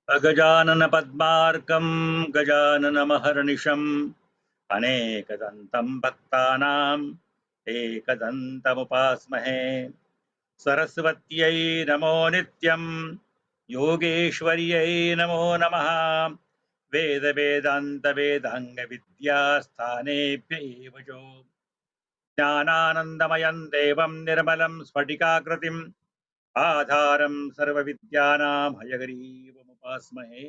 अगजानन पद्मार्कं गजाननमहर्निशम् अनेकदन्तं भक्तानाम् एकदन्तमुपास्महे। सरस्वत्यै नमो नित्यं योगेश्वर्यै नमो नमः। वेदवेदान्तवेदाङ्गविद्यास्थानेभ्य एव च ज्ञानानन्दमयं देवं निर्मलं स्फटिकाकृतिम् आधारं सर्वविद्यानां हयग्रीवमुपास्महे।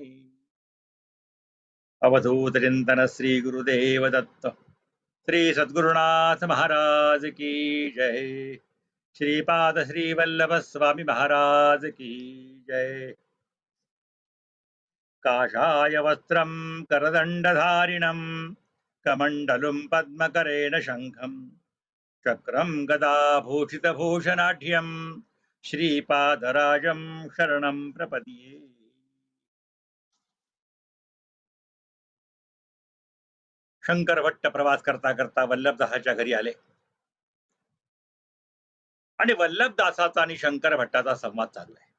अवधूत चिंतन श्री गुरुदेव दत्त श्री सद्गुरुनाथ महाराज की जय। श्रीपाद श्री वल्लभ स्वामी महाराज की जय। काषाय वस्त्रं करदण्डधारिणं कमण्डलुं पद्मकरेण शङ्खं चक्रं गदाभूषितभूषणाढ्यं श्रीपादराजं शरणं प्रपद्ये। शंकर भट्ट प्रवास करता करता वल्लभदासाच्या घरी आले आणि वल्लभदासाचा आणि शंकर भट्टाचा संवाद चालू आहे.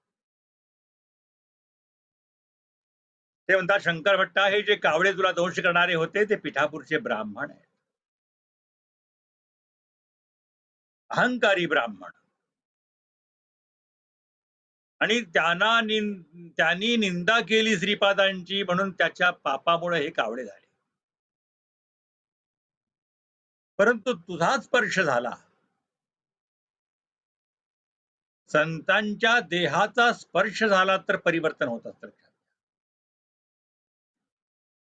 ते म्हणतात, शंकर भट्टा, हे जे कावळे तुला दंश करणारे होते ते पिठापूरचे ब्राह्मण आहेत, अहंकारी ब्राह्मण, आणि त्यांनी निंदा केली श्रीपादांची, म्हणून त्याच्या पापामुळे हे कावळे झाले. परंतु तुझा स्पर्श झाला, संतांच्या देहाचा स्पर्श झाला तर परिवर्तन होत असतं.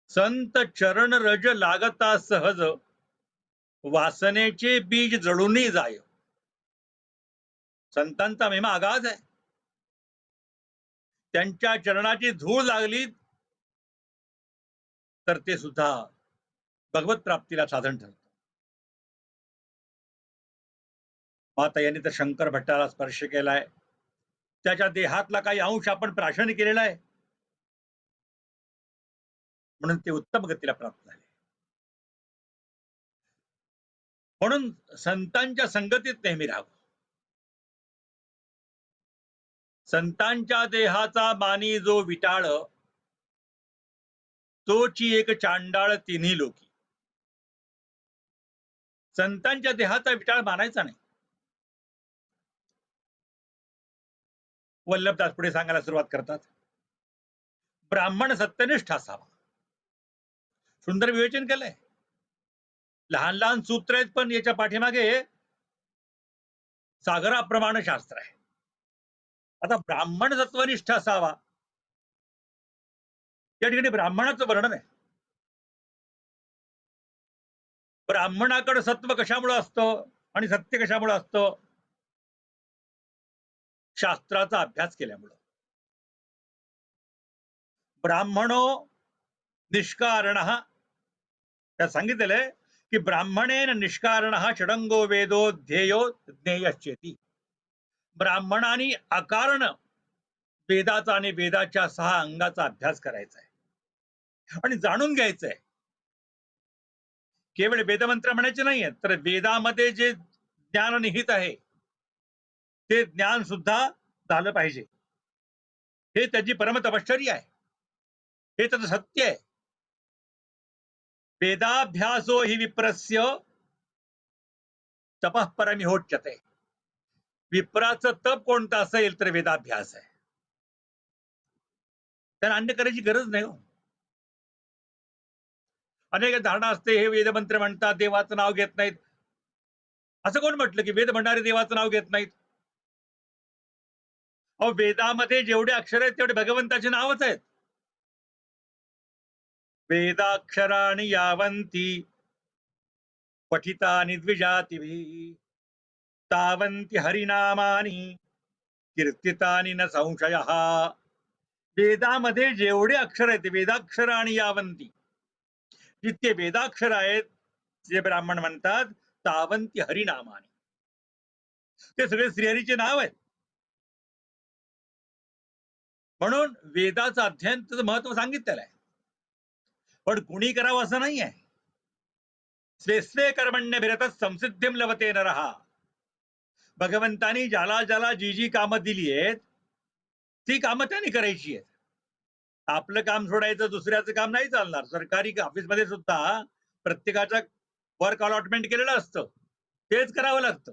संत चरण रज लागता सहज, वासनेचे बीज जळूनही जाय. संतांचा महिमा आगाध आहे. त्यांच्या चरणाची धूळ लागली तर ते सुद्धा भगवत प्राप्तीला साधन ठरतं. माता यांनी तर शंकर भट्टाला स्पर्श केलाय, त्याच्या देहातला काही अंश आपण प्राशन केलेला आहे, म्हणून ते उत्तम गतीला प्राप्त झाले. म्हणून संतांच्या संगतीत नेहमी राहावं. संतांच्या देहाचा मानी जो विटाळ, तोची एक चांडाळ तिन्ही लोकी. संतांच्या देहाचा विटाळ मानायचा नाही. वल्लभदास पुढे सांगायला सुरुवात करतात, ब्राह्मण सत्यनिष्ठ असावा. सुंदर विवेचन केलंय. लहान लहान सूत्र आहेत, पण याच्या पाठीमागे सागराप्रमाणे शास्त्र आहे. आता ब्राह्मण सत्वनिष्ठ असावा, या ठिकाणी ब्राह्मणाचं वर्णन आहे. ब्राह्मणाकडे सत्व कशामुळे असतं आणि सत्य कशामुळे असतं? शास्त्राचा अभ्यास केल्यामुळं. ब्राह्मणो निष्कारण, त्या सांगितलेलं आहे की ब्राह्मणेन निष्कारण षडंगो वेदो ध्येयो ज्ञेयश्चेती. ब्राह्मणाने अकारण वेदाचा आणि वेदाच्या 6 अंगाचा अभ्यास करायचा आहे आणि जाणून घ्यायचं आहे. केवळ वेदमंत्र म्हणायचे नाहीये, तर वेदामध्ये जे ज्ञान निहित आहे ते ज्ञान सुद्धा झालं पाहिजे. हे त्याची परम तपश्चर्या आहे, हे त्याचं सत्य आहे. वेदाभ्यासो हि विप्रस्य तपः परमिहोच्यते. विप्राचं तप कोणतं असेल तर वेदाभ्यास आहे. त्यांना अन्य करायची गरज नाही हो. अनेक धारणा असते, हे वेदमंत्र म्हणतात, देवाचं नाव घेत नाहीत. असं कोण म्हटलं की वेद म्हणणारे देवाचं नाव घेत नाहीत? अहो, वेदामध्ये जेवढे अक्षर आहेत तेवढे भगवंताचे नावच आहेत. वेदाक्षराणि यावंती पठितानि द्विजातिभिः तावंती हरिनामानि कीर्तितानि न संशयः. वेदामध्ये जेवढे अक्षर आहेत, वेदाक्षराणि यावंती, जितके वेदाक्षर आहेत, जे ब्राह्मण म्हणतात, तावंती हरिनामानि, ते सगळे श्रीहरीचे नाव आहेत. म्हणून वेदाचं अध्ययन त्याचं महत्व सांगितलेलं आहे. पण कुणी करावं असं नाही आहे. स्वे स्वे कर्मण्य विरतः संसिद्धिं लभते नरः. भगवंतानी ज्याला ज्याला जी जी कामं दिली आहेत ती कामं त्यांनी करायची आहेत. आपलं काम सोडायचं, दुसऱ्याचं काम नाही चालणार. सरकारी ऑफिसमध्ये सुद्धा प्रत्येकाचं वर्क अलॉटमेंट केलेलं असतं. तेच करावं लागतं.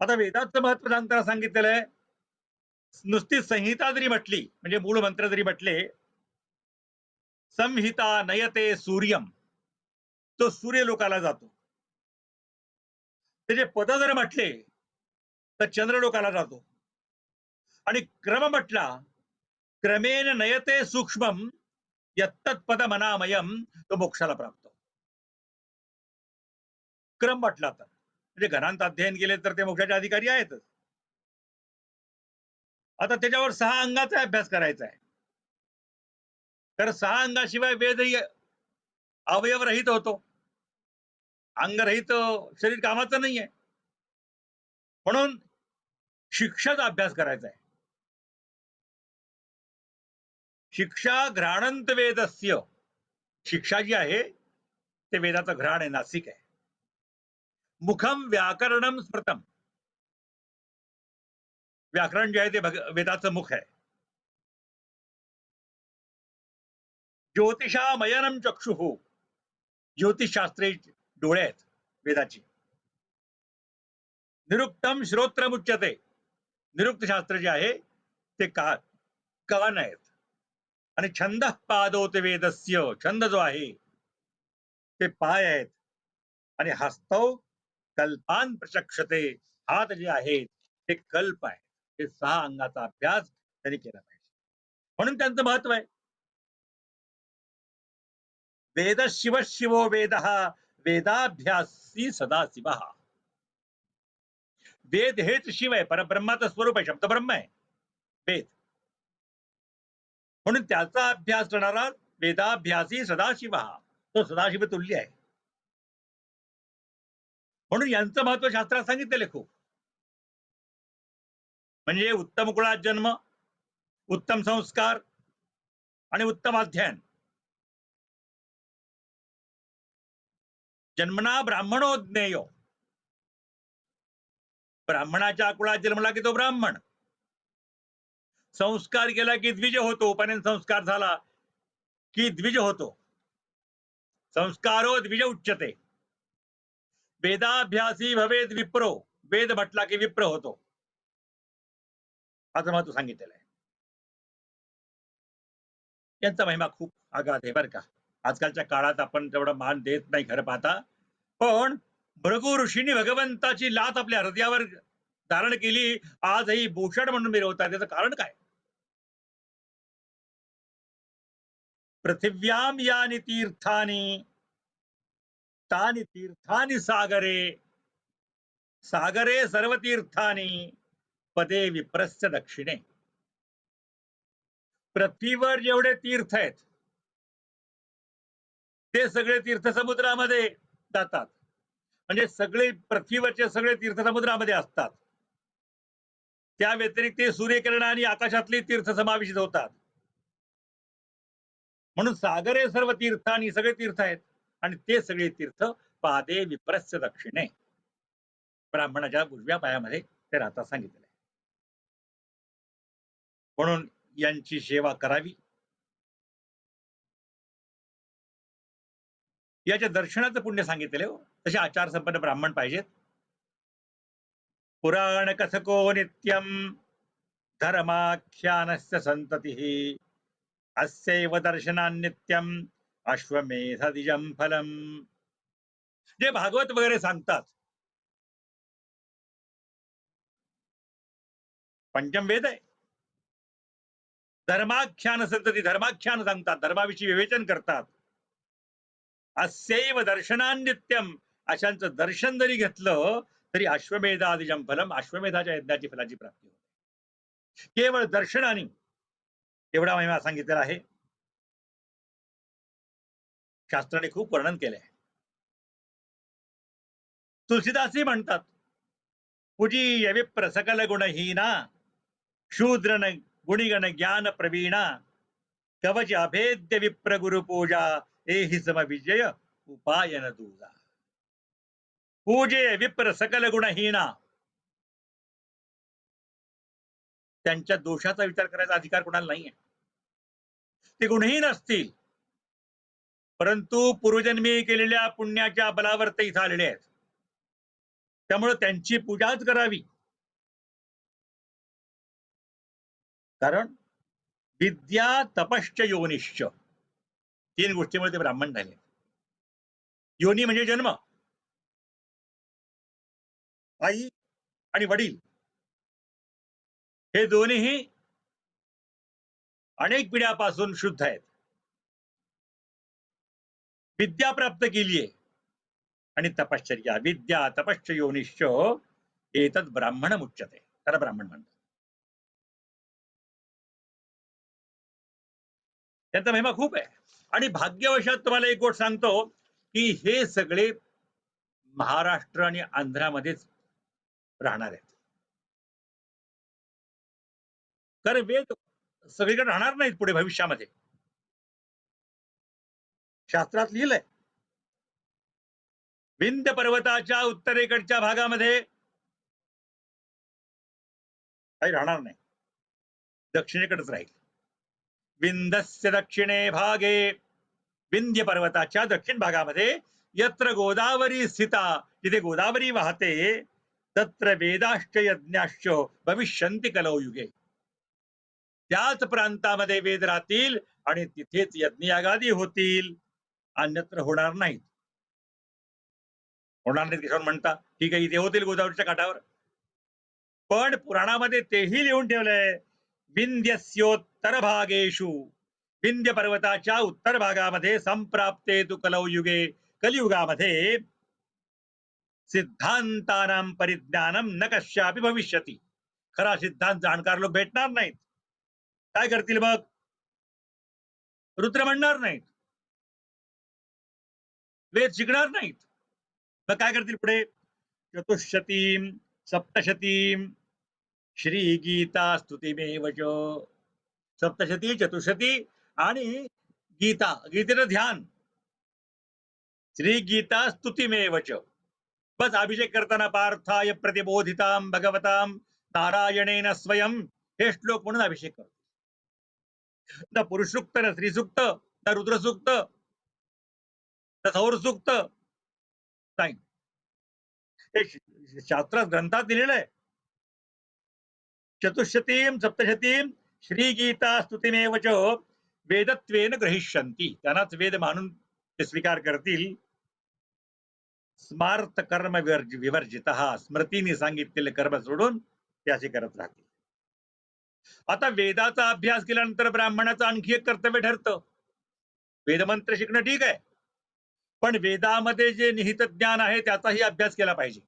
आता वेदाचं महत्व सांगताना सांगितलेलं आहे, नुसती संहिता जरी म्हटली, म्हणजे मूळ मंत्र जरी म्हटले, संहिता नयते सूर्यम, तो सूर्य लोकाला जातो. त्याचे पद जर म्हटले, तर चंद्र लोकाला जातो. आणि क्रम म्हटला, क्रमेण नयते सूक्ष्मम, यत्तत् पद मनामयम, तो मोक्षाला प्राप्त. क्रम म्हटला तर म्हणजे घरांत अध्ययन केले तर ते मोक्षाचे अधिकारी आहेतच. आता त्याच्यावर 6 अंगाचा अभ्यास करायचा आहे. तर 6 अंगाशिवाय वेदही अवयवरहित होतो. अंगरहित शरीर कामाचं नाहीये. म्हणून शिक्षाचा अभ्यास करायचा आहे. शिक्षा घ्राणंत वेदस्य. शिक्षा जी आहे ते वेदाचं घ्राण आहे, नासिक आहे. मुखम व्याकरणम स्मृतम. व्याकरण जे आहे ते वेदाचं मुख आहे. ज्योतिषामयनम चक्षुः. ज्योतिषशास्त्री डोळे आहेत वेदाची. निरुक्तम श्रोत्रम उच्यते. निरुक्त शास्त्र जे आहे ते कान आहेत. आणि छंद पादोत वेदस्य. छंद जो आहे ते पाय आहेत. आणि हस्तौ कल्पान प्रचक्षते. हात जे आहेत ते कल्प आहे. हे 6 अंगाचा अभ्यास त्यांनी केला पाहिजे. म्हणून त्यांचं महत्व आहे. वेद शिव शिवो वेद, वेदाभ्यासी सदाशिव. वेद हेच शिव आहे, परब्रह्माचं स्वरूप आहे, शब्द ब्रह्म आहे वेद. म्हणून त्याचा अभ्यास करणारा वेदाभ्यासी सदाशिव, तो सदाशिव तुल्य आहे. म्हणून यांचं महत्व शास्त्रात सांगितलेलं खूप. म्हणजे उत्तम कुळात जन्म, उत्तम संस्कार आणि उत्तम अध्ययन. जन्मना ब्राह्मणो ज्ञेय. ब्राह्मणाच्या कुळात जन्मला की तो ब्राह्मण. संस्कार केला की द्विज होतो. उपनयन संस्कार झाला की द्विज होतो. संस्कारो द्विज उच्यते. वेदाभ्यासी भवेद विप्रो. वेद म्हटला की विप्र होतो, असं महत्व सांगितलेलं आहे. यांचा महिमा खूप आगाध आहे बरं का. आजकालच्या काळात आपण तेवढा मान देत नाही खरं पाहता. पण भृगु ऋषींनी भगवंताची लात आपल्या हृदयावर धारण केली, आजही भूषण म्हणून मिरवतात. त्याचं कारण काय? पृथिव्याम यानी तीर्थानी, तानी तीर्थानी सागरे, सागरे सर्व तीर्थानी, पदे विप्रस्य दक्षिणे. पृथ्वीवर जेवढे तीर्थ आहेत ते सगळे तीर्थ समुद्रामध्ये जातात. म्हणजे सगळे पृथ्वीवरचे सगळे तीर्थ समुद्रामध्ये असतात. त्या व्यतिरिक्त सूर्यकिरण आणि आकाशातली तीर्थ समाविष्ट होतात. म्हणून सागरे सर्व तीर्थ आणि सगळे तीर्थ आहेत. आणि ते सगळे तीर्थ पादे विप्रस्य दक्षिणे, ब्राह्मणाच्या उजव्या पायामध्ये ते राहता सांगितले. म्हणून यांची सेवा करावी. याच्या दर्शनाचं पुण्य सांगितले. तसे आचार संपन्न ब्राह्मण पाहिजेत. पुराण कथको नित्यम, धर्माख्यानस्य संततिः, अस्यैव दर्शनान्नित्यम, अश्वमेधदिजं फलम. जे भागवत वगैरे सांगतात, पंचम वेद आहे. धर्माख्यान संतती, धर्माख्यान सांगतात, धर्माविषयी विवेचन करतात. अस्यैव दर्शनान्नित्यम, अशांचं दर्शन जरी घेतलं तरी अश्वमेधादिजं फलम, अश्वमेधाच्या यज्ञाची फलाची प्राप्ती होते. केवळ दर्शनाने एवढा महिमा सांगितलेला आहे. शास्त्राने खूप वर्णन केलंय. तुलसीदासही म्हणतात, पूजीय विप्र सकल गुणहीना, शूद्र गुणिगण ज्ञान प्रवीणा, कवच अभेद्य विप्र गुरु पूजा, एहि सम विजय उपायन दूजा. पूजे, पूजे, विप्र सकल गुणहीना. पूजे, विप्र सकल गुणहीना, शूद्र गुणिगण ज्ञान प्रवीणा, कवच अभेद्य विप्र गुरु पूजा, एहि सम विजय उपायन दूजा. पूजे, विप्र सकल गुणहीना, पूजे, विप्र सकल गुणहीना, शूद्र गुणिगण ज्ञान प्रवीणा, कवच अभेद्य विप्र गुरु पूजा, एहि सम विजय उपायन दूजा. त्यांच्या दोषाचा विचार करायचा अधिकार कोणाला नाहीये. ते गुणहीन असतील, परंतु पूर्वजन्मी केलेल्या पुण्याच्या बलावर ते इथं आलेले आहेत. त्यामुळे त्यांची पूजाच करावी. कारण विद्या तपश्च योनिश्च, 3 गोष्टीमुळे ते ब्राह्मण झाले. योनी म्हणजे जन्म, आई आणि वडील हे दोन्हीही अनेक पिढ्यापासून शुद्ध आहेत. विद्या प्राप्त केली आहे आणि तपश्चर्या, विद्या तपश्च योनिश्च एतत् ब्राह्मण मुच्यते, त्याला ब्राह्मण म्हणतात. त्यांचा महिमा खूप आहे. आणि भाग्यवशात तुम्हाला एक गोष्ट सांगतो की हे सगळे महाराष्ट्र आणि आंध्रामध्येच राहणार आहेत. कारण वेद सगळीकडे राहणार नाहीत पुढे भविष्यामध्ये. शास्त्रात लिहिलंय विंध्य पर्वताच्या उत्तरेकडच्या भागामध्ये काही राहणार नाही, दक्षिणेकडेच राहील. विंध्यस्य दक्षिणे भागे, विंध्य पर्वताच्या दक्षिण भागामध्ये यत्र गोदावरी स्थिता, जिथे गोदावरी वाहते, तत्र वेदाश्च यज्ञाश्च भविष्यन्ति कलौ युगे. त्याच प्रांतामध्ये वेद राहतील आणि तिथेच यज्ञयागादी होतील, अन्यत्र होणार नाहीत. होणार नाहीत किशोर म्हणता, ठीक आहे, इथे होतील गोदावरीच्या काठावर. पण पुराणामध्ये तेही लिहून ठेवलंय विंध्यस्योत्तर भागेषु, विंध्य पर्वताच्या उत्तर भागामध्ये संप्राप्ते तु कलौ युगे, कलियुगामध्ये सिद्धांतानां परिज्ञानम न कश्यापि भविष्यति. खरा सिद्धांत जाणकार लोक भेटणार नाहीत. काय करतील मग? रुद्र म्हणणार नाहीत, वेद शिकणार नाहीत. मग काय करतील पुढे? चतुष्शतीम सप्तशतीम श्री गीता स्तुतिमेव च. सप्तशती, चतुष्शती आणि गीता, गीतेचं ध्यान. श्री गीता स्तुतिमेव च. बस अभिषेक करताना पार्थाय प्रतिबोधिताम भगवताम नारायणेन स्वयं हे श्लोक म्हणून अभिषेक करतो. न पुरुष सूक्त, न स्त्री सूक्त, न रुद्र सूक्त, न सौर सूक्त नाही. हे शास्त्रात ग्रंथात दिलेलं आहे. चतुष्शतीम सप्तशतीम श्री गीता स्तुतिमेव च वेदत्वेन ग्रहिष्यन्ति. त्यांनाच वेद मानून ते स्वीकार करतील. स्मार्त कर्म विवर्जित, स्मृतीने सांगितलेले कर्म सोडून ते असे करत राहतील. आता वेदाचा अभ्यास केल्यानंतर ब्राह्मणाचं आणखी एक कर्तव्य ठरतं. वेदमंत्र शिकणं ठीक आहे, पण वेदामध्ये जे निहित ज्ञान आहे त्याचाही अभ्यास केला पाहिजे.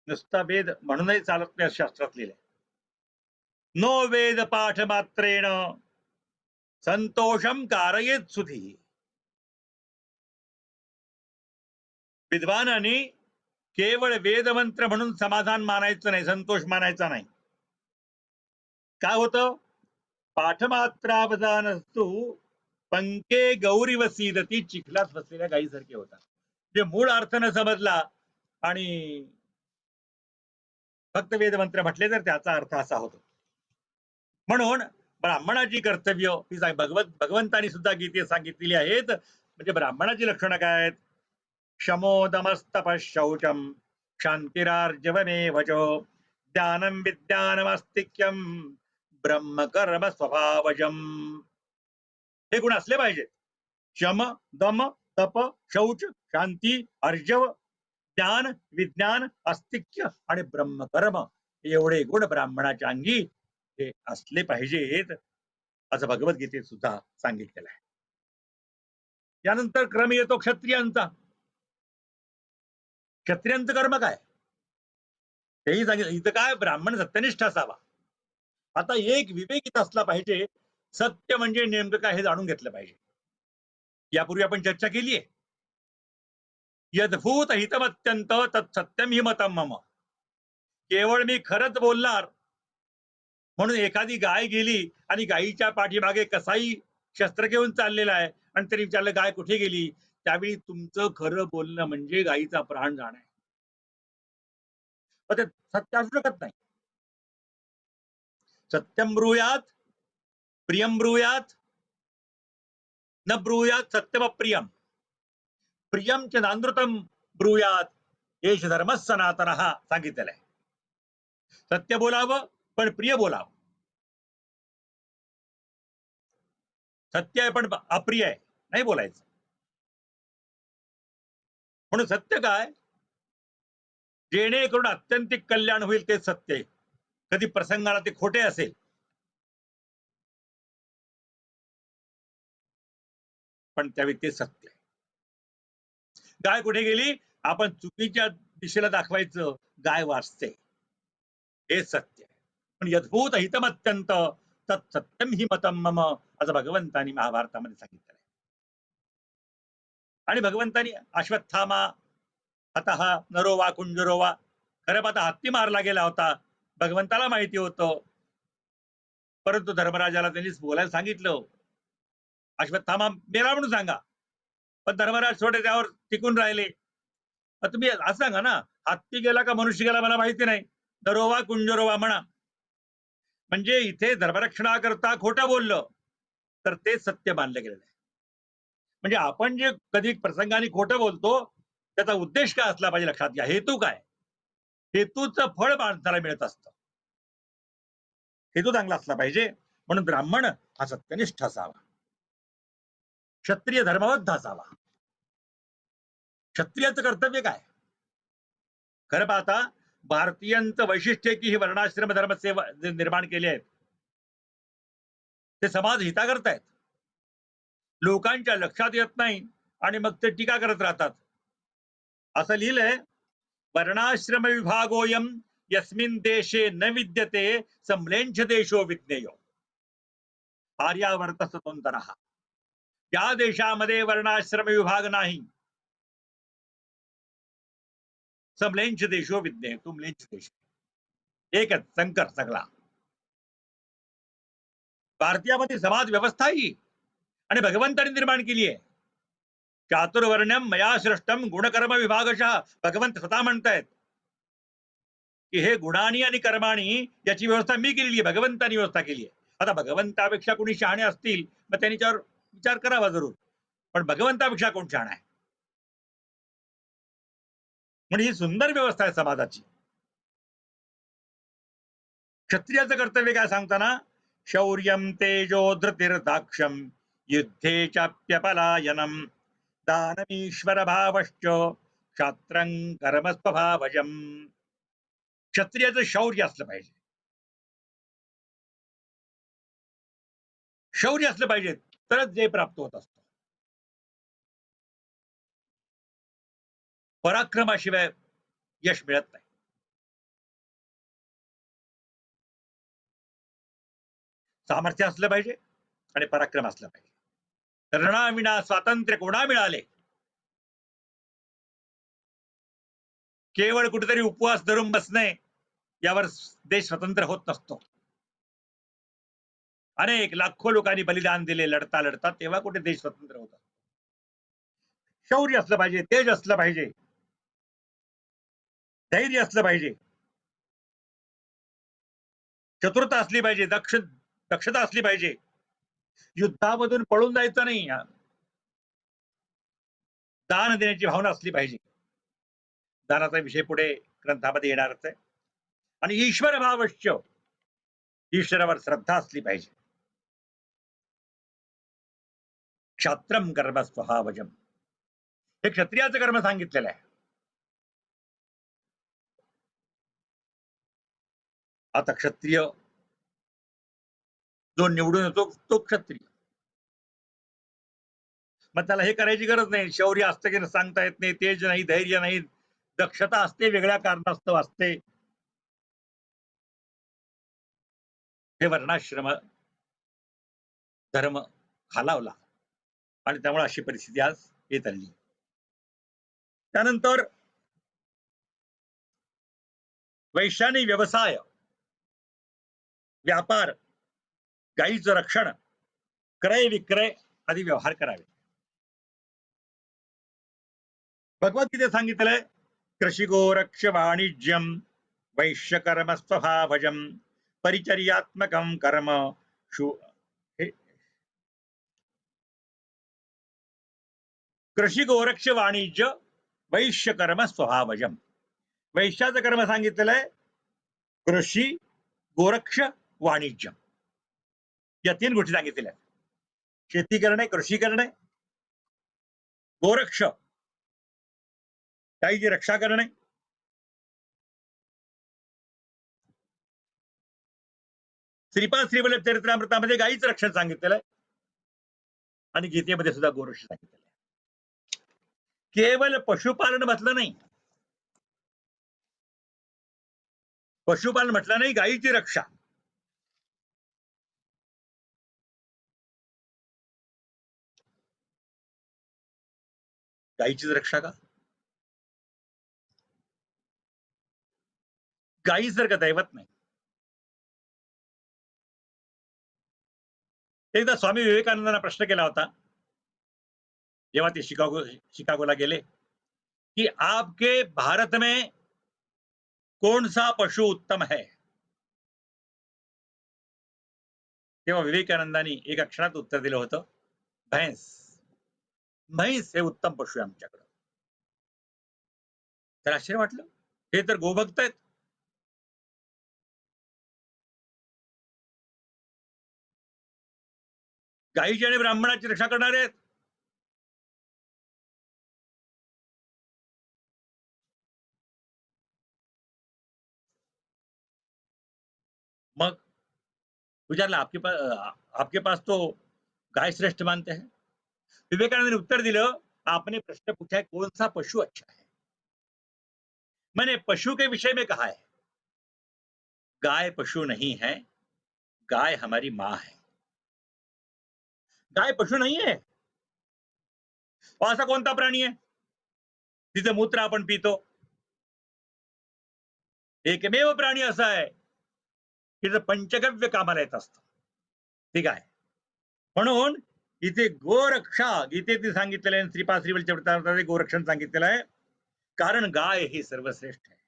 नुसता वेद म्हणूनही चालत नाही, शास्त्रात लिहिलंय. नो वेद पाठ मात्रेण संतोषम कारयेत सुधी. विद्वानाने केवळ वेदमंत्र म्हणून समाधान मानायचं नाही, संतोष मानायचा नाही. काय होतं? पाठमात्रावधानस्तु पंके गौरी वसीदती, चिखलात बसलेल्या गायीसारखे होतात. जे मूळ अर्थ न समजला आणि फक्त वेदमंत्र म्हटले तर त्याचा अर्थ असा होतो. म्हणून ब्राह्मणाची कर्तव्य ही भगवंतानी सुद्धा गीतेत सांगितलेली आहेत. म्हणजे ब्राह्मणाची लक्षणं काय आहेत? क्षमोदमस्तप शौचम शांतिरार्जवमेव च ज्ञानम विज्ञानमास्तिक्यम ब्रह्मकर्म स्वभावजम. हे गुण असले पाहिजेत. शम, दम, तप, शौच, शांती, अर्जव, ज्ञान, विज्ञान, अस्तिक्य आणि ब्रह्मकर्म, एवढे गुण ब्राह्मणाच्या अंगी हे असले पाहिजेत, असं भगवद्गीतेत सुद्धा सांगितलेलं आहे. यानंतर क्रम येतो क्षत्रियांचा. क्षत्रियांचं कर्म काय तेही सांगितलं. इथं काय? ब्राह्मण सत्यनिष्ठ असावा. आता एक विवेकित असला पाहिजे. सत्य म्हणजे नेमकं काय हे जाणून घेतलं पाहिजे. यापूर्वी आपण चर्चा केली आहे. यद्भूत हितमत्यंत तत्सत्यम हि मतम मम. केवळ मी खरंच बोलणार म्हणून एखादी गाय गेली आणि गायीच्या पाठीमागे कसाही शस्त्र घेऊन चाललेला आहे आणि तरी विचारलं गाय कुठे गेली, त्यावेळी तुमचं खरं बोलणं म्हणजे गायीचा प्राण जाणं आहे. पण ते सत्य असू शकत नाही. सत्यम ब्रूयात, प्रियम ब्रूयात, न ब्रूयात सत्यम प्रियम, प्रियम च नानृतम ब्रूयात, येश धर्म सनातन सांगितलेलं आहे. सत्य बोलावं पण प्रिय बोलावं. सत्य आहे पण अप्रिय आहे नाही बोलायचं. म्हणून सत्य काय, जेणेकरून अत्यंतिक कल्याण होईल ते सत्य आहे. कधी प्रसंगाला ते खोटे असेल पण त्यावेळी ते सत्य आहे. गाय कुठे गेली, आपण चुकीच्या दिशेला दाखवायचं, गाय वाचते, हे सत्य आहे. पण यद्भूत हितमत्यंत तत्सत्यम हि मतम मम, असं भगवंतानी महाभारतामध्ये सांगितलं आहे. आणि भगवंतानी अश्वत्थामा हतः नरो वा कुंजरो वा, खरं पाहता हत्ती मारला गेला होता, भगवंताला माहिती होतं, परंतु धर्मराजाला त्यांनी बोलायला सांगितलं, अश्वत्थामा मेला म्हणून सांगा. पण धर्मराज थोडे त्यावर टिकून राहिले. तुम्ही असं सांगा ना, हत्ती गेला का मनुष्य गेला मला माहिती नाही, नरोवा कुंजरोवा म्हणा. म्हणजे इथे धर्मरक्षणाकरता खोटं बोललं तर ते सत्य मानलं गेलेलं आहे. म्हणजे आपण जे कधी प्रसंगाने खोटं बोलतो त्याचा उद्देश काय असला पाहिजे लक्षात घ्या. हेतू काय, हेतूचं फळ माणसाला मिळत असतं. हेतू चांगला असला पाहिजे. म्हणून ब्राह्मण हा सत्यनिष्ठ असावा, क्षत्रिय धर्मबद्ध असावा. क्षत्रियाचं कर्तव्य काय, खरं पाहता भारतीयांचं वैशिष्ट्य की ही वर्णाश्रम धर्म सेवा निर्माण केले आहेत ते समाज हिता करतायत. लोकांच्या लक्षात येत नाही आणि मग ते टीका करत राहतात. असं लिहिलंय, वर्णाश्रम विभागोयम यस्मिन देशे न विद्यते सम्लेंछ देशो विज्ञेयो, आर्यावर्त स्वतंत्रः. ज्या देशामध्ये वर्णाश्रम विभाग नाही, सम्लेंछ देशो विज्ञेय, तो म्लेंछ देश, एकच संकर सगळा. भारतीयामध्ये समाज व्यवस्था ही आणि भगवंताने निर्माण केली आहे. चातुर्वर्ण्यम मया सृष्टम गुणकर्म विभागशः, भगवंत स्वतः म्हणतायत की हे गुणानी आणि कर्माणी याची व्यवस्था मी केलेली आहे, भगवंतानी व्यवस्था केली आहे. आता भगवंतापेक्षा कोणी शहाणे असतील मग त्यांनी त्यावर विचार करावा जरूर, पण भगवंतापेक्षा कोण शहाणा आहे. म्हणजे ही सुंदर व्यवस्था आहे समाजाची. क्षत्रियाचं कर्तव्य काय सांगताना, शौर्यम तेजो धृतिर्दाक्षम युद्धे चाप्यपलायनम दानमीश्वर भावश्च क्षात्रं कर्म स्वभावजम. क्षत्रियाचं शौर्य असलं पाहिजे, शौर्य असलं पाहिजे तरच जय प्राप्त होत असतो. पराक्रमाशिवाय यश मिळत नाही. सामर्थ्य असलं पाहिजे आणि पराक्रम असलं पाहिजे. रणाविना स्वातंत्र्य कोणा मिळाले, केवळ कुठेतरी उपवास धरून बसणे यावर देश स्वतंत्र होत नसतो. अनेक लाखो लोकांनी बलिदान दिले लढता लढता, तेव्हा कुठे देश स्वतंत्र होता. शौर्य असलं पाहिजे, तेज असलं पाहिजे, धैर्य असलं पाहिजे, चतुरता असली पाहिजे, दक्षता असली पाहिजे. युद्धामधून पळून जायचं नाही, दान देण्याची भावना असली पाहिजे. दानाचा विषय पुढे ग्रंथामध्ये येणारच आहे. आणि ईश्वर भावश्च, ईश्वरावर श्रद्धा असली पाहिजे. क्षात्रम कर्म स्वभावजम, हे क्षत्रियाचं कर्म सांगितलेलं आहे. आता क्षत्रिय जो निवडून येतो तो क्षत्रिय, मग त्याला हे करायची गरज नाही. शौर्य असतं की सांगता येत नाही, तेज नाही, धैर्य नाही, दक्षता असते वेगळ्या कारणास्तव असते. हे वर्णाश्रम धर्म खालावला आणि त्यामुळे अशी परिस्थिती आज येत आली. त्यानंतर वैश्याने व्यवसाय, व्यापार, गायीचं रक्षण, क्रय विक्रय आदी व्यवहार करावे. भगवद्गीतेत सांगितलंय, कृषिको रक्ष वाणिज्यम वैश्यकर्म स्वभावजम परिचर्यात्मकं कर्म शु हे- कृषी गोरक्ष वाणिज्य वैश्यकर्म स्वभावजम. वैश्याचं कर्म सांगितलेलं आहे कृषी गोरक्ष वाणिज्य, या 3 गोष्टी सांगितलेल्या आहेत. शेती करणे, कृषी करणे, गोरक्ष गायीची रक्षा करणे, श्रीपाद श्रीवल्लभ चरित्रामृतामध्ये गायीचं रक्षण सांगितलेलं आहे आणि गीतेमध्ये सुद्धा गोरक्ष सांगितलेलं आहे. केवळ पशुपालन म्हटलं नाही, पशुपालन म्हटलं नाही, गायीची रक्षा. गायीचीच रक्षा का? गायीसारखं दैवत नाही. एकदा स्वामी विवेकानंदांना प्रश्न केला होता जेव्हा ते शिकागोला गेले कि आपके भारत में कौन सा पशु उत्तम है. तेव्हा विवेकानंदांनी एका क्षणात उत्तर दिलं होतं, म्हैस. म्हैस हे उत्तम पशु आहे आमच्याकडे. तर आश्चर्य वाटलं, हे तर गोभक्त आहेत. गायीची आणि ब्राह्मणाची रक्षा करणारे आहेत. मग विचारलं आपके पास तो गाय श्रेष्ठ मानते हैं. विवेकानंद ने उत्तर दिलं, आपने प्रश्न पूछा है कौन सा पशु अच्छा है, मैंने पशु के विषय में कहा है गाय पशु नहीं है, गाय हमारी माँ है. गाय पशु नाही आहे. असा कोणता प्राणी आहे तिचं मूत्र आपण पितो? एकमेव प्राणी असा आहे की जर पंचगव्य कामाला येत असतं. ठीक आहे. म्हणून इथे गोरक्षा गीतेत सांगितलेलं आहे, श्रीपाद श्रीवल्लभ चरित्रामृतात गोरक्षण सांगितलेलं आहे. कारण गाय ही सर्वश्रेष्ठ आहे.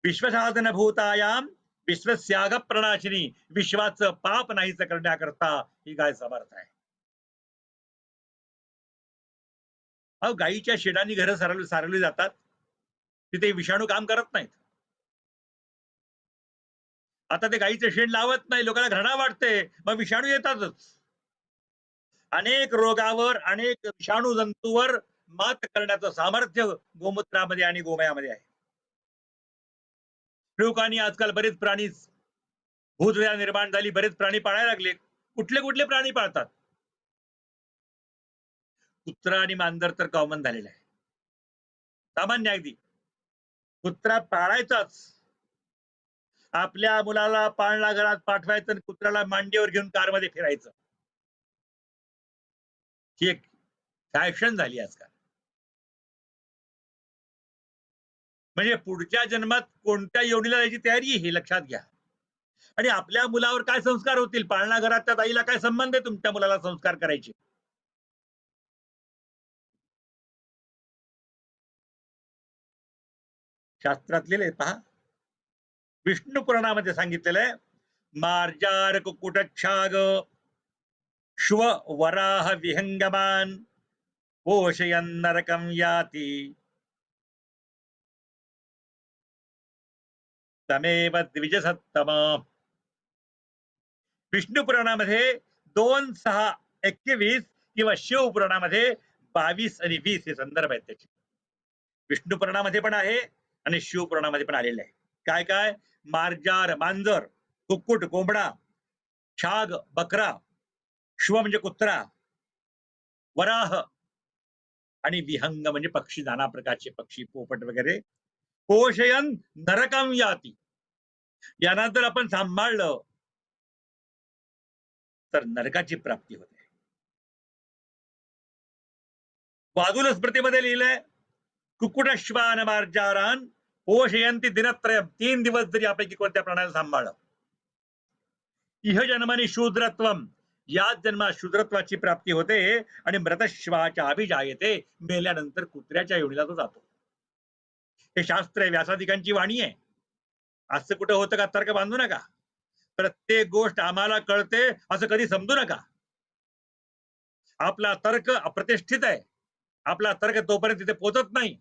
विश्वसाधन भूतायाम विश्वस्याग प्रणाशिनी, विश्वाचं पाप नाहीच करण्याकरता ही गाय समर्थ आहे. अहो, गायीच्या शेडांनी घरं सारवली जातात, तिथे विषाणू काम करत नाहीत. आता ते गायीचे शेड लावत नाही, लोकांना घृणा वाटते, मग विषाणू येतातच. अनेक रोगावर, अनेक विषाणू जंतूवर मात करण्याचं सामर्थ्य गोमूत्रामध्ये आणि गोमयामध्ये आहे. लोकांनी आजकाल बरेच प्राणी, भूतव्या निर्माण झाली, बरेच प्राणी पाळायला लागले. कुठले कुठले प्राणी पाळतात? कुत्रा आणि मांजर तर कॉमन झालेलं आहे, सामान्य अगदी. कुत्रा पाळायचाच. आपल्या मुलाला पाळणा घरात पाठवायचं आणि कुत्र्याला मांडीवर घेऊन कारमध्ये फिरायचं, ही एक फॅशन झाली आजकाल. म्हणजे पुढच्या जन्मात कोणत्या योनीला जायची तयारी हे लक्षात घ्या. आणि आपल्या मुलावर काय संस्कार होतील? पाळणा घरात त्या ताईला काय संबंध आहे तुमच्या मुलाला संस्कार करायचे? शास्त्रात लिहिले पहा, विष्णू पुराणामध्ये सांगितलेलं आहे, मार्जार कुकुटच्छाग श्व वराह विहंगमान पोषयन नरकम याती तमेव द्विजसत्तम. विष्णू पुराणामध्ये 2:6:21 किंवा शिव पुराणामध्ये 22 आणि 20 हे संदर्भ आहेत त्याचे. विष्णू पुराणामध्ये पण आहे आणि शिव पुराणामध्ये पण आलेलं आहे. काय काय? मार्जार मांजर, कुक्कुट कोंबडा, छाग बकरा, श्व म्हणजे कुत्रा, वराह आणि विहंग म्हणजे पक्षी, नाना प्रकारचे पक्षी, पोपट वगैरे. पोषयन नरकम याती, यांना जर आपण सांभाळलं तर नरकाची प्राप्ती होते. वादुल स्मृतीमध्ये लिहिलंय, कुक्कुटश्वान मार्जारान पोषयंती दिनत्रयम, 3 दिवस जरी आपल्यापैकी कोणत्या प्राण्याला सांभाळलं, इह जन्माने शूद्रत्वम, याच जन्मात शूद्रत्वाची प्राप्ती होते आणि मृतश्वाच्या अभिजायते, मेल्यानंतर कुत्र्याच्या योनीला तो जातो. हे शास्त्र आहे, व्यासादिकांची वाणी आहे. असं कुठं होतं का? तर्क बांधू नका. प्रत्येक गोष्ट आम्हाला कळते असं कधी समजू नका. आपला तर्क अप्रतिष्ठित आहे. आपला तर्क तोपर्यंत तिथे पोहोचत नाही.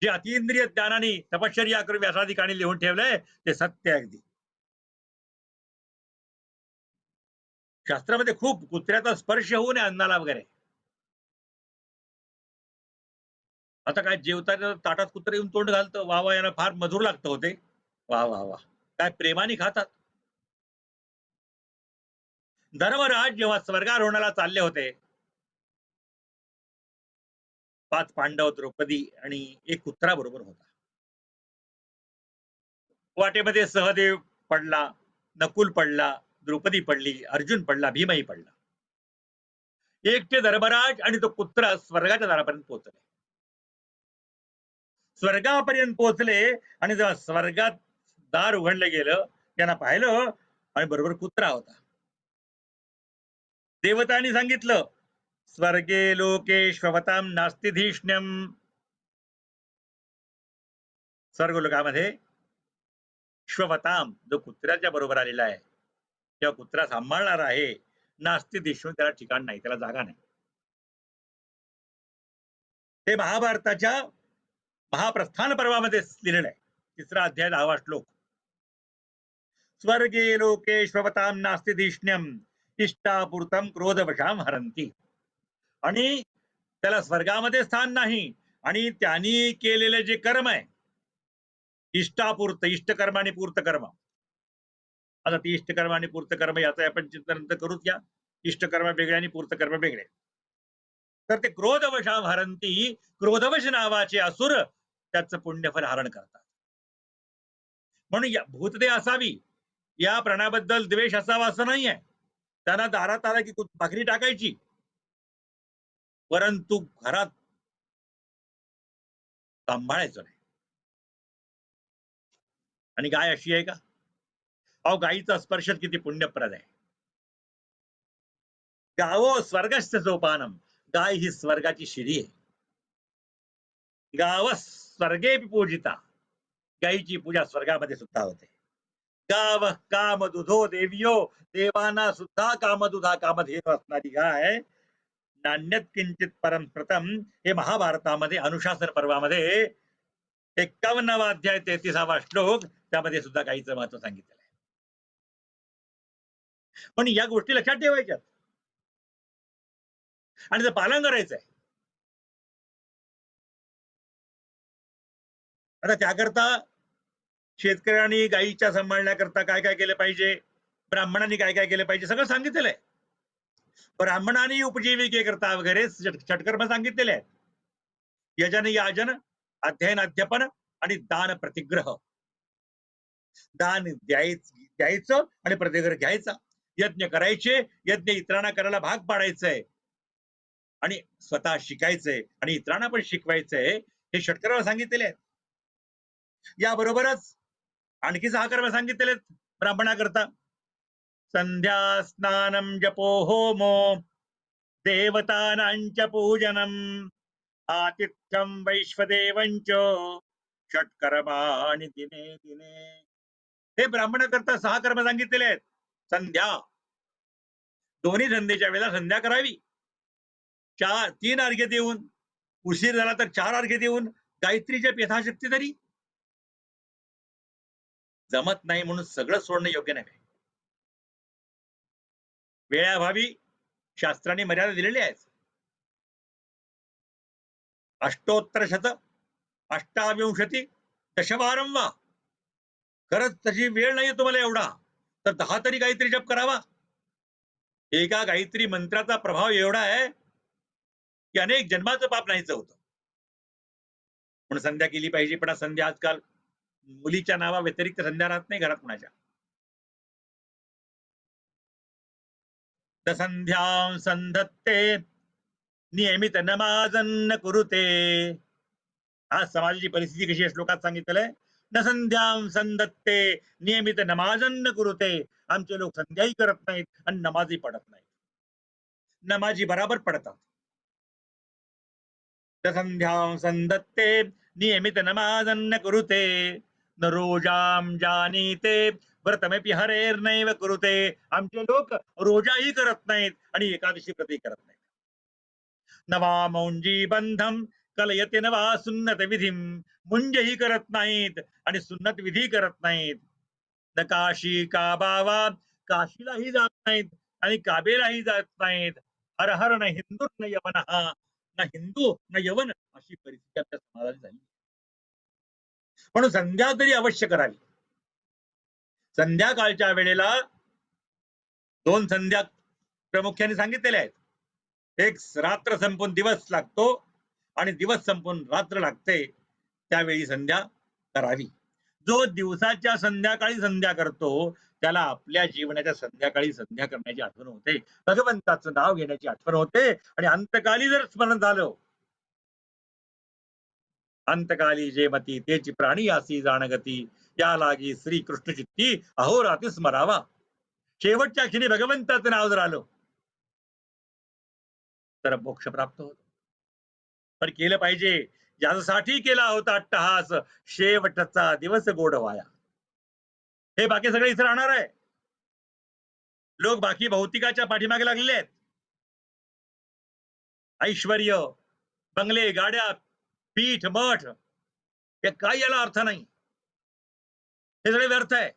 जे अतिंद्रिय ज्ञानाने तपश्चर्या करून व्यासाधिकाने लिहून ठेवलंय ते सत्य आहे अगदी. शास्त्रामध्ये खूप कुत्र्याचा स्पर्श होऊ नये अन्नाला वगैरे. आता काय जेवताना ताटात कुत्र येऊन तोंड घालतं, वाह! वाह! यांना फार मधुर लागतं हो ते. वाह! वाह! वाह! काय प्रेमाने खातात. धर्मराज जेव्हा स्वर्गारोहणाला चालले होते, 5 पांडव, द्रौपदी आणि एक कुत्रा बरोबर होता. वाटेमध्ये सहदेव पडला, नकुल पडला, द्रौपदी पडली, अर्जुन पडला, भीमही पडला. एकटे धर्मराज आणि तो कुत्रा स्वर्गाच्या दारापर्यंत पोहोचले. स्वर्गापर्यंत पोहोचले आणि जेव्हा स्वर्गात दार उघडलं गेलं, त्यांना पाहिलं आणि बरोबर कुत्रा होता. देवतांनी सांगितलं, स्वर्गे लोके श्ववताम नास्ति धीष्ण्यम. स्वर्ग लोकामध्ये श्ववताम जो कुत्र्याच्या बरोबर आलेला आहे किंवा कुत्रा सांभाळणार आहे, नास्ति धीष्ण्यम त्याला ठिकाण नाही, त्याला जागा नाही. हे महाभारताच्या महाप्रस्थान पर्वामध्ये लिहिलेलं आहे. 3रा अध्याय 10वा श्लोक. स्वर्गे लोके श्ववताम नास्ति धीष्ण्यम इष्टापूर्तम क्रोधवशाम हरंती. आणि त्याला स्वर्गामध्ये स्थान नाही आणि त्यांनी केलेले जे कर्म आहे, इष्टापूर्त, इष्टकर्म आणि पूर्तकर्म. आता ती इष्टकर्म आणि पूर्तकर्म याचं आपण चिंतन करूच घ्या. इष्टकर्म वेगळे आणि पूर्तकर्म वेगळे. तर ते क्रोधवशाम हरंती, क्रोधवश नावाचे असुर त्याचं पुण्यफल हरण करतात. म्हणून या भूतदे असावी, या प्राण्याबद्दल द्वेष असावा असं नाहीये. त्यांना दारात आला की भाकरी टाकायची, परंतु घरात सांभाळायचं नाही. आणि गाय अशी आहे का? अहो गायीचा स्पर्श किती पुण्यप्रद आहे. गावो स्वर्गस्य सोपानम. गाय ही स्वर्गाची शिडी आहे. गाव स्वर्गे पूजिता. गायीची पूजा स्वर्गामध्ये सुद्धा होते. गाव कामदुधो देवियो. देवांना सुद्धा कामदुधा कामधेनु असणारी गाय. नान्यत किंचित परम प्रथम. हे महाभारतामध्ये अनुशासन पर्वामध्ये 51वा अध्याय 33वा श्लोक, त्यामध्ये सुद्धा गायीचं महत्व सांगितलेलं आहे. पण या गोष्टी लक्षात ठेवायच्या आणि जर पालन करायचंय. आता त्याकरता शेतकऱ्यांनी गायीच्या सांभाळण्याकरता काय काय केलं पाहिजे, ब्राह्मणांनी काय काय केलं पाहिजे, सगळं सांगितलेलं आहे. ब्राह्मणांनी उपजीविकेकरता वगैरे षटकर्म सांगितलेले आहेत. यजन याजन, अध्ययन अध्यापन आणि दान प्रतिग्रह. दान द्यायचं आणि प्रतिग्रह घ्यायचा. यज्ञ करायचे, यज्ञ इतरांना करायला भाग पाडायचंय आणि स्वतः शिकायचंय आणि इतरांना पण शिकवायचंय. हे षटकर्म सांगितलेले आहेत. याबरोबरच आणखी 6 कर्म सांगितलेले आहेत ब्राह्मणाकरता. संध्या स्नानम जपो होमो देवतानांच पूजनम आतिथ्यम वैश्वदेवंच षटकर्माणि दिने दिने. हे ब्राह्मणाकरता 6 कर्म सांगितलेले आहेत. संध्या, दोन्ही संध्येच्या वेळेला संध्या करावी. 3 अर्घ्य देऊन, उशीर झाला तर 4 अर्घ्य देऊन गायत्रीच्या यथाशक्ती तरी. जमत नाही म्हणून सगळं सोडणं योग्य नाही. वेळाभावी शास्त्राने मर्यादा दिलेली आहे. अष्टोत्तर अष्टाविंशती दशवारं वा. खरंच तशी वेळ नाहीये तुम्हाला एवढा, तर 10 तरी गायत्री जप करावा. एका गायत्री मंत्राचा प्रभाव एवढा आहे की अनेक जन्माचं पाप नाहीच होतं. म्हणून संध्या केली पाहिजे. पण संध्या आजकाल मुलीच्या नावा व्यतिरिक्त संध्या राहत नाही घरात कुणाच्या. संध्यां संधत्ते नियमित नमाजन कुरुते. आज समाजाची परिस्थिती कशी आहे श्लोकात सांगितलंय. न संध्यां संधत्ते नियमित नमाजन कुरुते. आमचे लोक संध्याही करत नाहीत आणि नमाजही पडत नाहीत. नमाजी बराबर पडतात. संध्यां संधत्ते नियमित नमाजन कुरुते. न रोजाम जानीते व्रतमेपि हरेर्नैव कुरुते. आमचे लोक रोजाही करत नाहीत आणि एकादशी व्रतही करत नाहीत. नवा मौंजी बंधम कलयते नवा सुन्नत विधीम. मुंजही करत नाहीत आणि सुन्नत विधी करत नाहीत. न काशी काबावा, काशीलाही जात नाहीत आणि काबेलाही जात नाहीत. हर हर न हिंदू न यवन, न हिंदू न यवन अशी परिस्थिती आमच्या समाजाची झाली. म्हणून संध्या तरी अवश्य करावी. संध्याकाळच्या वेळेला 2 संध्या प्रामुख्याने सांगितलेल्या आहेत. एक रात्र संपून दिवस लागतो आणि दिवस संपून रात्र लागते, त्यावेळी संध्या करावी. जो दिवसाच्या संध्याकाळी संध्या करतो त्याला आपल्या जीवनाच्या संध्याकाळी संध्या करण्याची आठवण होते, भगवंताचं नाव घेण्याची आठवण होते. आणि अंतकाली जर स्मरण झालं, अंतकाली जे मती तेची प्राणी आसी जाणगती, या लागी श्री कृष्ण चित्ती अहोरात्री स्मरावा. शेवटच्या क्षणी भगवंताचं नाव जर आलं तर मोक्ष प्राप्त होतो. पण केलं पाहिजे ज्यासाठी केला होता अट्टहास, शेवटचा दिवस गोड व्हाया. हे बाकी सगळे इथे राहणार आहे. लोक बाकी भौतिकाच्या पाठीमागे लागलेले आहेत. ऐश्वर्य, बंगले, गाड्या, पीठ, मठ, हे काही याला अर्थ नाही. हे सगळे व्यर्थ आहे.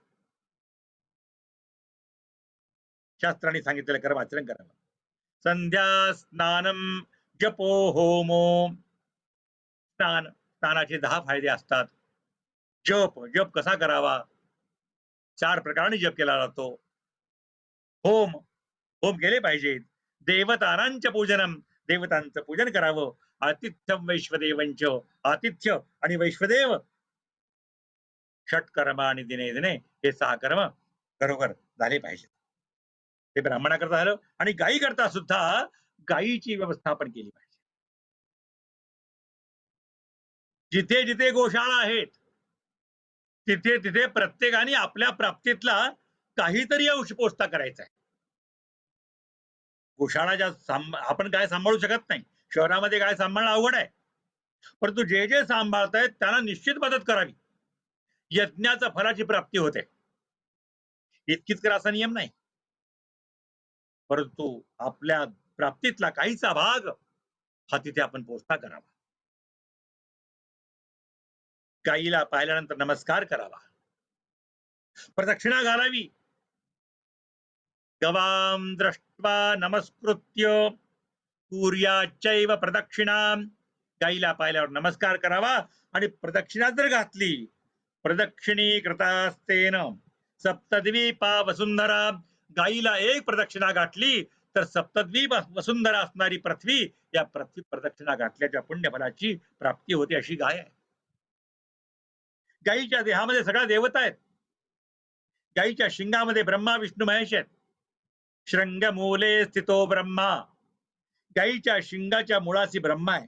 शास्त्राने सांगितलेलं कर्म आचरण करावं. संध्या स्नानम जपो होमो. स्नानाचे 10 फायदे असतात. जप कसा करावा? 4 प्रकाराने जप केला जातो. होम केले पाहिजेत. देवतानांच्या पूजनम, देवतांचं पूजन करावं. आतिथ्यम वैश्वदेवंच, आतिथ्य आणि वैश्वदेव, षटकर्म आणि दिने दिने, हे 6 कर्म बरोबर झाले पाहिजेत. ते ब्राह्मणाकरता झालं. आणि गायी करता सुद्धा गायीची व्यवस्थापन केली पाहिजे. जिथे जिथे गोशाळा आहेत तिथे तिथे प्रत्येकाने आपल्या प्राप्तीतला काहीतरी अंश पोचता करायचा आहे. गोशाळा ज्या आपण काय सांभाळू शकत नाही, शहरामध्ये काय सांभाळणं अवघड आहे. परंतु जे जे सांभाळतायत त्यांना निश्चित मदत करावी. यज्ञाच्या फलाची प्राप्ती होते. इतकीच करा असा नियम नाही, परंतु आपल्या प्राप्तीतला काहीचा भाग हा तिथे आपण पोचता करावा. गाईला पाहिल्यानंतर नमस्कार करावा, प्रदक्षिणा घालावी. गवाम दृष्ट्वा नमस्कृत्य सूर्याचैव प्रदक्षिणा. गाईला पाहिल्यावर नमस्कार करावा आणि प्रदक्षिणा जर घातली, प्रदक्षिणी कृतास्तेन सप्तद्वीपा वसुंधरा. गाईला एक प्रदक्षिणा घातली तर सप्तद्वीप वसुंधरा असणारी पृथ्वी, या पृथ्वी प्रदक्षिणा घातल्याच्या पुण्यफलाची प्राप्ती होते अशी गाय आहे. गाईच्या देहामध्ये सगळ्या देवता आहेत. गाईच्या शिंगामध्ये ब्रह्मा विष्णू महेश आहेत. शृंगमूले स्थितो ब्रह्मा. गाईच्या शिंगाच्या मुळाशी ब्रह्मा आहे.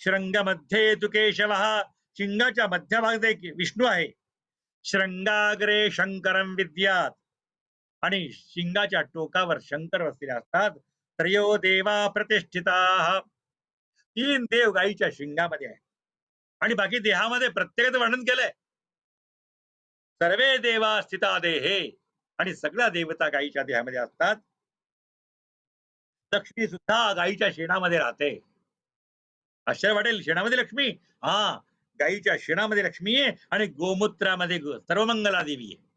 शृंगमध्ये तु केशव, शिंगाच्या मध्यभागी विष्णू आहे. शृंगाग्रे शंकरम विद्यात, आणि शिंगाच्या टोकावर शंकर वसलेले असतात. त्रयो देवा प्रतिष्ठिता. 3 देव गाईच्या शिंगामध्ये आहेत. आणि बाकी देहामध्ये प्रत्येकाचं वर्णन केलंय. सर्वे देवा स्थिता देहे, आणि सगळ्या देवता गाईच्या देहामध्ये असतात. लक्ष्मी सुद्धा गाईच्या शेणामध्ये राहते. आश्चर्य वाटेल, शेणामध्ये लक्ष्मी? हा, गाईच्या शेणामध्ये लक्ष्मी आहे आणि गोमूत्रामध्ये सर्वमंगला देवी आहे.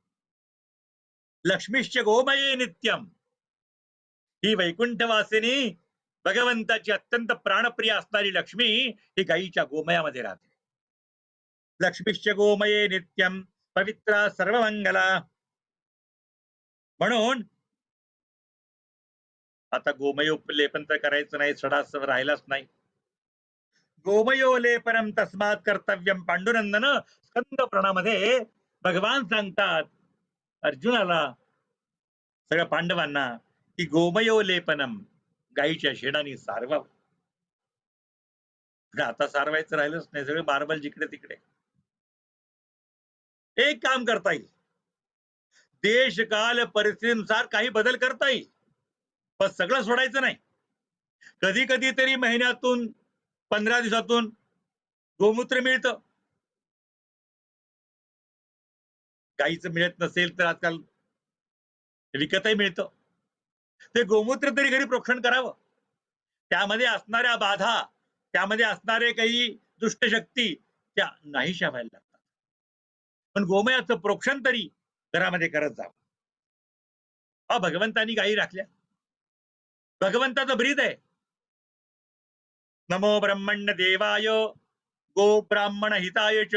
लक्ष्मीश्च गोमये नित्यम. ही वैकुंठवासिनी भगवंताची अत्यंत प्राणप्रिय असणारी लक्ष्मी ही गाईच्या गोमयामध्ये राहते. लक्ष्मीश्च गोमये नित्यम पवित्रा सर्वमंगला. म्हणून आता गोमयोपलेपन तर करायचं नाही, सडास राहिलाच नाही. गोमयोलेपनम तस्मात कर्तव्यम. पांडुनंदन स्कंद पुराणामध्ये भगवान सांगतात अर्जुनाला, सगळ्या पांडवांना, की गोमयोलेपनम, गाईच्या शेणाने सारवावं. आता सारवायचं राहिलंच नाही, सगळे मार्बल जिकडे तिकडे. एक काम करता येईल, देश काल परिस्थितीनुसार काही बदल करता येईल, पण सगळं सोडायचं नाही. कधी कधी तरी महिन्यातून 15 दिवसातून गोमूत्र मिळतं. गाईचं मिळत नसेल तर आजकाल विकतही मिळतं. ते गोमूत्र तरी घरी प्रोक्षण करावं. त्यामध्ये असणाऱ्या बाधा, त्यामध्ये असणारे काही दुष्ट शक्ती त्या नाहीशा व्हायला लागतात. पण गोमयाचं प्रोक्षण तरी घरामध्ये करत जावं. भगवंतानी गायी राखल्या. भगवंताचं ब्रीद आहे. नमो ब्रह्मण्य देवाय गो ब्राह्मण हिताय च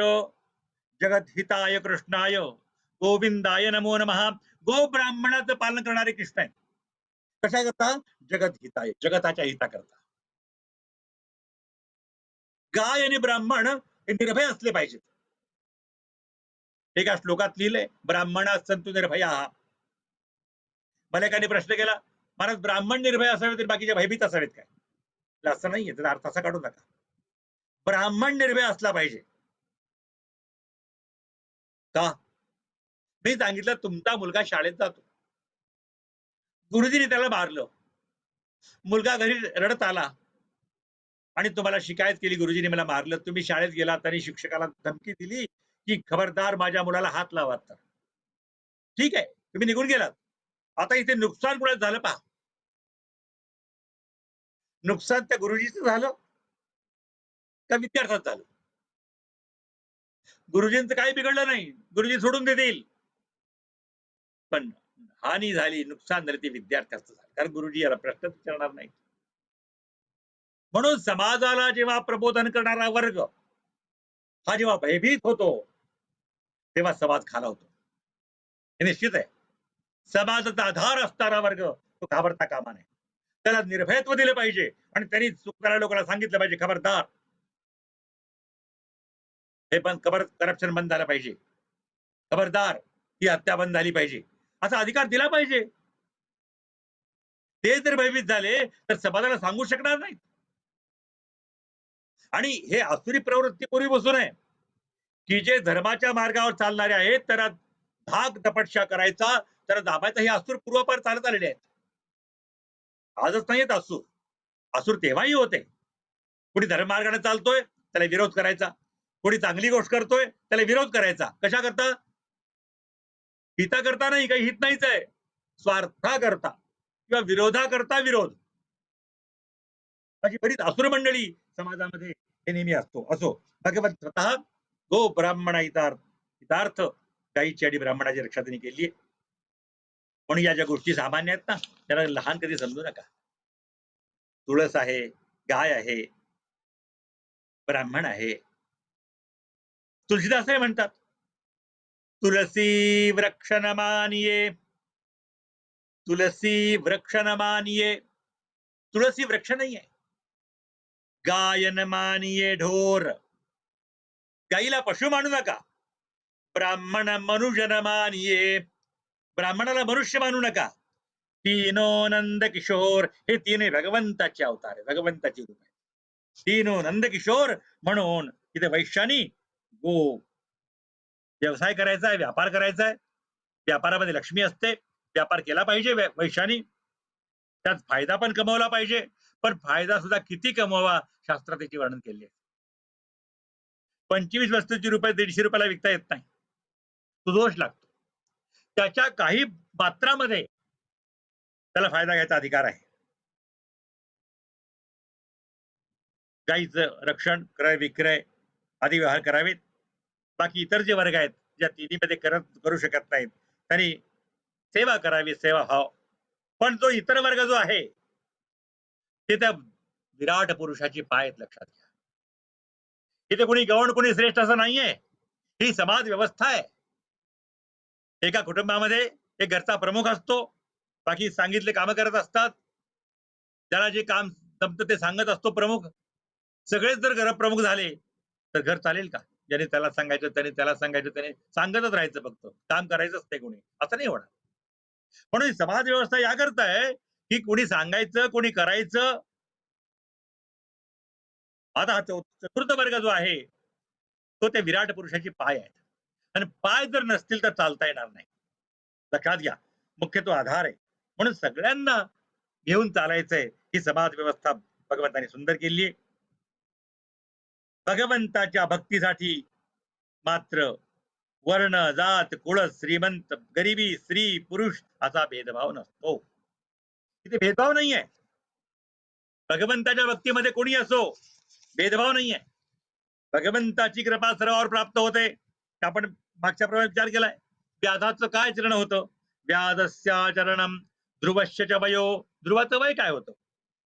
जगत हिताय कृष्णाय गोविंदाय नमो नमः. गो ब्राह्मणाचं पालन करणारे कृष्ण आहेत. कशा करता? जगत हिताय, जगताच्या हिता करता. गाय आणि ब्राह्मण हे निर्भय असले पाहिजेत. एका श्लोकात लिहिलंय, ब्राह्मणा संतु निर्भया. मला एकाने प्रश्न केला, महाराज ब्राह्मण निर्भय असावे तर बाकीचे भयभीत असावेत काय? असं नाहीये, त्याचा अर्थ असा काढू नका. ब्राह्मण निर्भय असला पाहिजे. का? मी सांगितलं, तुमचा मुलगा शाळेत जातो. गुरुजीने त्याला मारलं. मुलगा घरी रडत आला आणि तुम्हाला शिकायत केली, गुरुजीने मला मारलं. तुम्ही शाळेत गेला तरी शिक्षकाला धमकी दिली की खबरदार माझ्या मुलाला हात लावा तर. ठीक आहे, तुम्ही निघून गेलात. आता इथे नुकसान कुणाचं झालं पहा. नुकसान त्या गुरुजीचं झालं का विद्यार्थ्याचं झालं? गुरुजींचं काही बिघडलं नाही, गुरुजी सोडून देतील. पण हानी झाली, नुकसान झालं ते विद्यार्थ्याचं झालं. कारण गुरुजी याला प्रश्नच विचारणार नाही. म्हणून समाजाला जेव्हा प्रबोधन करणारा वर्ग हा जेव्हा भयभीत होतो, तेव्हा समाज खालावतो. हे निश्चित आहे. समाजाचा आधार असणारा वर्ग तो घाबरता कामा नये. त्याला निर्भयत्व दिलं पाहिजे आणि त्यांनी चुकणाऱ्या लोकांना सांगितलं पाहिजे, खबरदार, हे पण करप्शन बंद झालं पाहिजे. खबरदार, ही हत्या बंद झाली पाहिजे. असा अधिकार दिला पाहिजे. ते जर भयभीत झाले तर समाजाला सांगू शकणार नाही. आणि हे आसुरी प्रवृत्ती पूर्वीपासून आहे की जे धर्माच्या मार्गावर चालणारे आहेत त्याला धाक तपस्या करायचा, त्याला दाबायचा, हे असुर पूर्वापार चालत आलेले आहेत. आजच नाहीयेत असुर. असुर तेव्हाही होते. कोणी धर्ममार्गाने चालतोय त्याला विरोध करायचा, कोणी चांगली गोष्ट करतोय त्याला विरोध करायचा. कशा करता? हिता करता नाही, काही हित नाहीच आहे, स्वार्था करता किंवा विरोधा करता विरोध. अशी बरीच असुर मंडळी समाजामध्ये हे नेहमी असो. भगवंत स्वतः गो ब्राह्मण हितार्थ गायीची आणि ब्राह्मणाची रक्षा त्यांनी केली आहे. म्हणून या ज्या गोष्टी सामान्य आहेत ना, त्याला लहान कधी समजू नका. तुळस आहे, गाय आहे, ब्राह्मण आहे. तुलसीदास हे म्हणतात, तुलसी वृक्ष न मानिये, तुलसी वृक्ष न मानिये. तुळसी वृक्ष नाहीये. गाय न मानिये ढोर. गाईला पशु मानू नका. ब्राह्मण मनुष्य न मानिये. ब्राह्मणाला मनुष्य मानू नका. तीनो नंद किशोर, हे तीन भगवंताचे अवतार आहे, भगवंताची रूप आहे. तीनो नंद किशोर. म्हणून इथे वैश्यानी गो व्यवसाय करायचा आहे, व्यापार करायचा आहे. व्यापारामध्ये लक्ष्मी असते. व्यापार केला पाहिजे वैश्यानी. त्यात फायदा पण कमवला पाहिजे. पण फायदा सुद्धा किती कमवावा शास्त्रात त्याची वर्णन केली आहे. 25 वस्तूची रुपये 150 रुपयाला विकता येत नाही, तो दोष लागतो. त्याच्या काही मात्रामध्ये त्याला फायदा घ्यायचा अधिकार आहे. गाईचं रक्षण, क्रय विक्रय आदी व्यवहार करावेत. बाकी इतर जे वर्ग आहेत ज्या तिन्हीमध्ये करू शकत नाहीत त्यांनी सेवा करावी, सेवा भाव. पण जो इतर वर्ग जो आहे ते त्या विराट पुरुषाची पाय आहेत, लक्षात घ्या. इथे कोणी गौण कोणी श्रेष्ठ असं नाहीये. ही समाज व्यवस्था आहे. एका कुटुंबामध्ये एक घरचा प्रमुख असतो, बाकी सांगितले काम करत असतात. त्याला जे काम जमतं ते सांगत असतो प्रमुख. सगळेच जर घर प्रमुख झाले तर घर चालेल का? ज्याने त्याला सांगायचं, त्याने त्याला सांगायचं, त्याने सांगतच राहायचं, फक्त काम करायचंच नाही कोणी, असं नाही होणार. म्हणून समाज व्यवस्था या करता आहे की कोणी सांगायचं, कोणी करायचं. आता हा चतुर्थ वर्ग जो आहे तो त्या विराट पुरुषाची पाय आहेत. आणि पाय जर नसतील तर चालता येणार नाही. लक्षात घ्या, मुख्य तो आधार आहे. म्हणून सगळ्यांना घेऊन चालायचंय. ही समाज व्यवस्था भगवंताने सुंदर केली आहे. भगवंताच्या भक्तीसाठी मात्र वर्ण, जात, कुळ, श्रीमंत, गरिबी, स्त्री, पुरुष असा भेदभाव नसतो. तिथे भेदभाव नाहीये. भगवंताच्या भक्तीमध्ये कोणी असो, भेदभाव नाहीये. भगवंताची कृपा सर्वांवर प्राप्त होते. आपण मागच्या प्रमाणे विचार केलाय. व्याधाचं काय चरण होतं? व्याधस्याचरणम ध्रुवस्य च वयो. ध्रुवाचं वय काय होतं?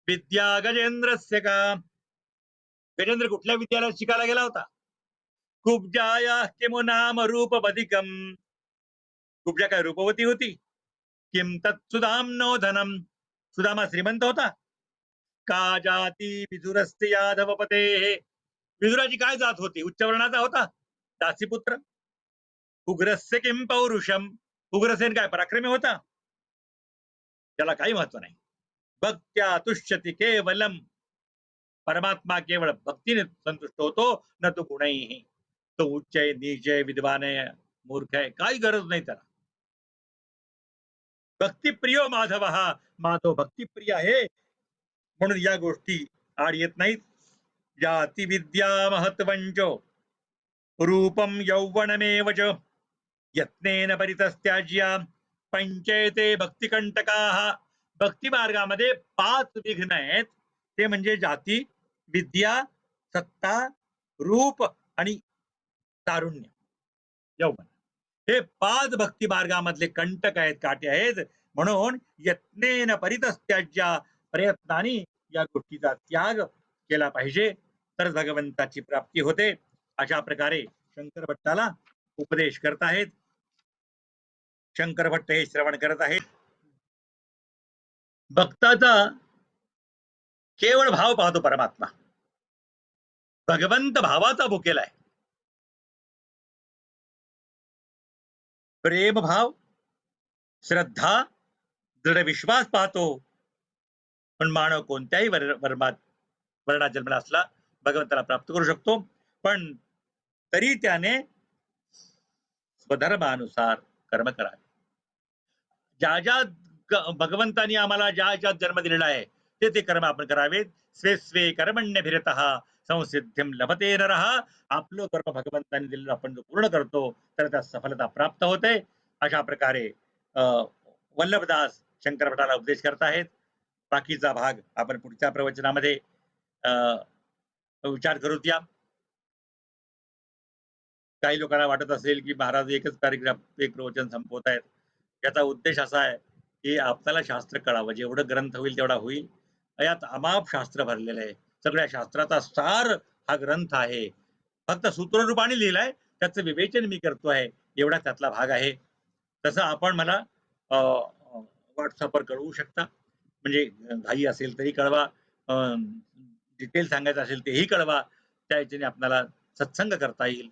विद्या गजेंद्रस्य का. गजेंद्र कुठल्या विद्यालयात शिकायला गेला होता? कुब्जाया किमु नाम रूपवधिकम. कुब्जा काय रूपवती होती? किम तत्सुधाम नो धनम. सुदामा श्रीमंत होता का. जाती विदुरस्ते यादवपते. विदुराची काय जात होती? उच्च वर्णाचा होता, दासीपुत्र. उग्रस्य किम पौरुषम. उग्रसेन काय पराक्रमी होता? त्याला काही महत्व नाही. भक्त्या तुष्यति केवलम. परमात्मा केवळ भक्तीने संतुष्ट होतो, न तो गुणही. तो उच्च आहे, नीच आहे, विद्वान आहे, मूर्ख आहे, काही गरज नाही त्याला. भक्तिप्रियो माधव हा. माधव भक्तिप्रिय आहे, म्हणून या गोष्टी आड येत नाहीत. जाती विद्या महत्वंच रूपम यौवनमेव च यत्नेन परितस्त्याज्या पंचयते भक्तिकंटका. भक्ती मार्गामध्ये 5 विघ्न आहेत. ते म्हणजे जाती, विद्या, सत्ता, रूप आणि तारुण्य, यौवन. हे 5 भक्ती मार्गामधले कंटक आहेत, काटे आहेत. म्हणून यत्नेन परितस्त्याज्या, प्रयत्नाने या गोष्टीचा त्याग केला पाहिजे, तर भगवंताची प्राप्ती होते. अशा प्रकारे शंकर भट्टाला उपदेश करत आहेत. शंकर भट्ट हे श्रवण करत आहेत. भक्ताचा केवळ भाव पाहतो परमात्मा. भगवंत भावाचा भुकेला आहे. प्रेम भाव, श्रद्धा, दृढ विश्वास पाहतो. पण मानव कोणत्याही वर्णात जन्मला असला भगवंताला प्राप्त करू शकतो. पण तरी त्याने स्वधर्मानुसार कर्म करावे. ज्या ज्या भगवंतानी आम्हाला ज्या ज्या जन्म दिलेला आहे ते ते कर्म आपण करावेत. स्वे स्वे कर्मण्य फिरतः संसिद्धिम लभते नरः. आपलं कर्म भगवंतांनी दिलेलं आपण जो पूर्ण करतो तर त्या सफलता प्राप्त होते. अशा प्रकारे वल्लभदास शंकर भटाला उपदेश करत आहेत. बाकीचा भाग आपण पुढच्या प्रवचनामध्ये विचार करूत. या काही लोकांना वाटत असेल की महाराज एकच पॅरेग्राफ एक प्रवचन संपवत आहेत. याचा उद्देश असा आहे की आपल्याला शास्त्र कळावं. जेवढं ग्रंथ होईल तेवढा होईल. यात अमाप शास्त्र भरलेलं आहे. सगळ्या शास्त्राचा सार हा ग्रंथ आहे. फक्त सूत्ररूपाने लिहिलाय, त्याचं विवेचन मी करतो आहे, एवढा त्यातला भाग आहे. तसं आपण मला व्हॉट्सअपवर कळवू शकता. म्हणजे घाई असेल तरी कळवा, डिटेल सांगायचं असेल तेही कळवा. त्या याच्याने आपल्याला सत्संग करता येईल.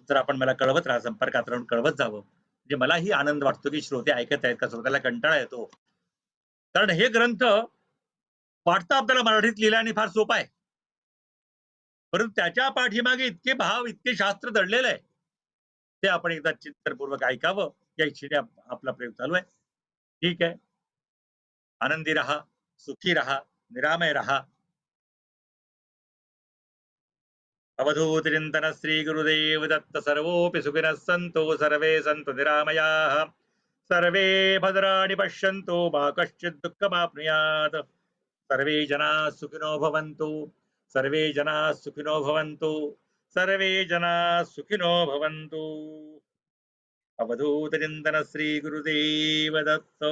तर आपण मला कळवत राहा, संपर्कात राहून कळवत जावं. म्हणजे मलाही आनंद वाटतो की श्रोते ऐकत आहेत का. श्रोत्याला कंटाळा येतो, कारण हे ग्रंथ वाटतं आपल्याला मराठीत लिहिला आणि फार सोपा आहे, परंतु त्याच्या पाठीमागे इतके भाव, इतके शास्त्र दडलेलं आहे. ते आपण एकदा चिंतनपूर्वक ऐकावं. या इच्छेने आपला प्रयोग चालू आहे. ठीक आहे. आनंदी रहा, सुखी रहा, निरामय रहा. अवधूत चिंतन श्री गुरुदेव दत्त. सर्वोपि सुखिनः सन्तु, सर्वे सन्तु निरामयाः, सर्वे भद्राणि पश्यन्तु, मा कश्चित् दुःखमाप्नुयात्. सर्वे जनाः सुखिनो भवन्तु, सर्वे जनाः सुखिनो भवन्तु, सर्वे जनाः सुखिनो भवन्तु. अवधूत चिंतन श्री गुरुदेव दत्त.